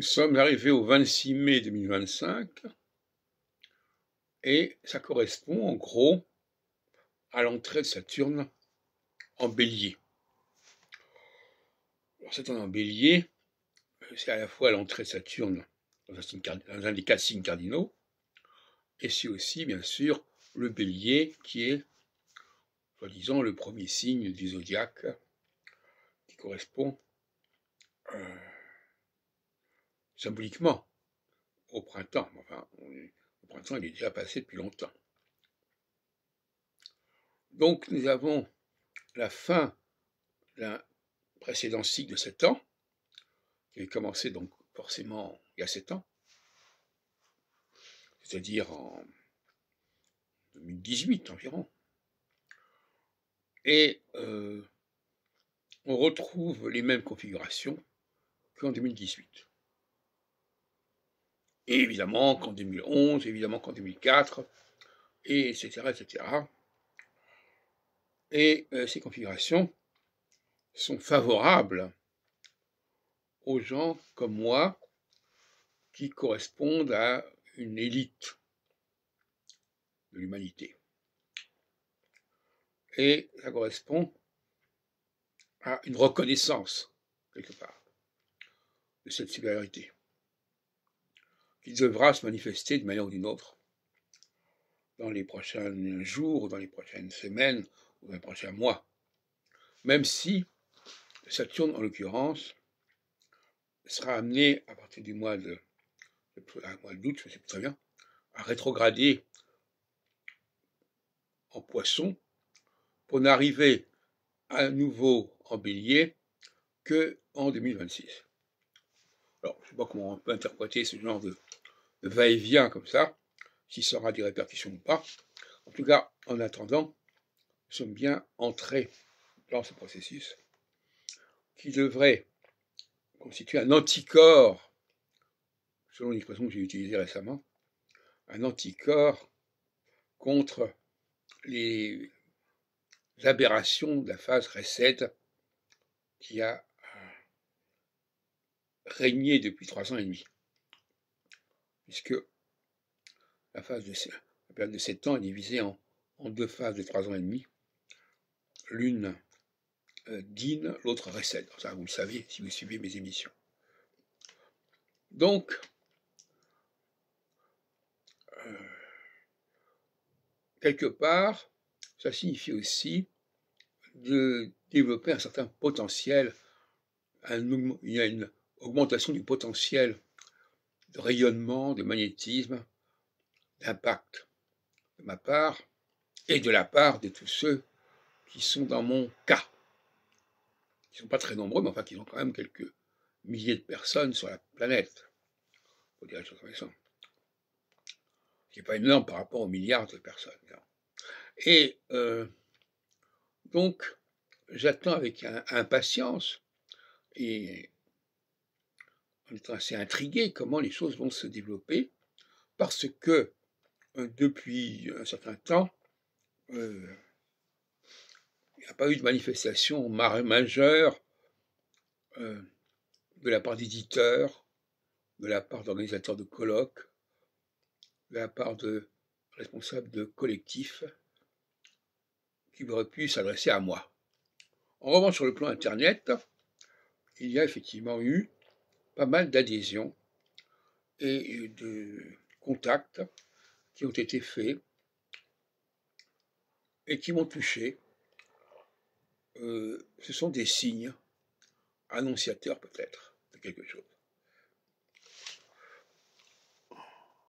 Nous sommes arrivés au 26 mai 2025 et ça correspond en gros à l'entrée de Saturne en Bélier. Alors Saturne en Bélier, c'est à la fois l'entrée de Saturne dans un des 4 signes cardinaux, et c'est aussi bien sûr le Bélier qui est, soi-disant, le premier signe du zodiaque qui correspond symboliquement au printemps. Enfin, le printemps il est déjà passé depuis longtemps. Donc nous avons la fin d'un précédent cycle de 7 ans, qui avait commencé donc forcément il y a 7 ans, c'est-à-dire en 2018 environ. Et on retrouve les mêmes configurations qu'en 2018. Et évidemment qu'en 2011, évidemment qu'en 2004, et etc. etc. Et ces configurations sont favorables aux gens comme moi qui correspondent à une élite de l'humanité. Et ça correspond à une reconnaissance, quelque part, de cette supériorité, qui devra se manifester de manière ou d'une autre dans les prochains jours, dans les prochaines semaines, ou dans les prochains mois. Même si Saturne, en l'occurrence, sera amené, à partir du mois d'août, je ne sais plus très bien, à rétrograder en Poisson pour n'arriver à nouveau en Bélier qu'en 2026. Alors, je ne sais pas comment on peut interpréter ce genre de va-et-vient comme ça, si ça aura des répercussions ou pas. En tout cas, en attendant, nous sommes bien entrés dans ce processus qui devrait constituer un anticorps, selon l'expression que j'ai utilisée récemment, un anticorps contre les aberrations de la phase Recède qui a régné depuis 3 ans et demi. Puisque la période de 7 ans est divisée en 2 phases de 3 ans et demi. L'une dîne, l'autre Recède. Ça, vous le savez si vous suivez mes émissions. Donc, quelque part, ça signifie aussi de développer un certain potentiel, il y a une augmentation du potentiel de rayonnement, de magnétisme, d'impact de ma part et de la part de tous ceux qui sont dans mon cas, qui ne sont pas très nombreux, mais enfin qui sont quand même quelques milliers de personnes sur la planète, pour dire les choses comme ça. Ce qui n'est pas énorme par rapport aux milliards de personnes. Et donc, j'attends avec impatience et en étant assez intrigué comment les choses vont se développer, parce que depuis un certain temps, il n'y a pas eu de manifestation majeure de la part d'éditeurs, de la part d'organisateurs de colloques, de la part de responsables de collectifs qui auraient pu s'adresser à moi. En revanche, sur le plan Internet, il y a effectivement eu pas mal d'adhésions et de contacts qui ont été faits et qui m'ont touché. Ce sont des signes annonciateurs peut-être de quelque chose.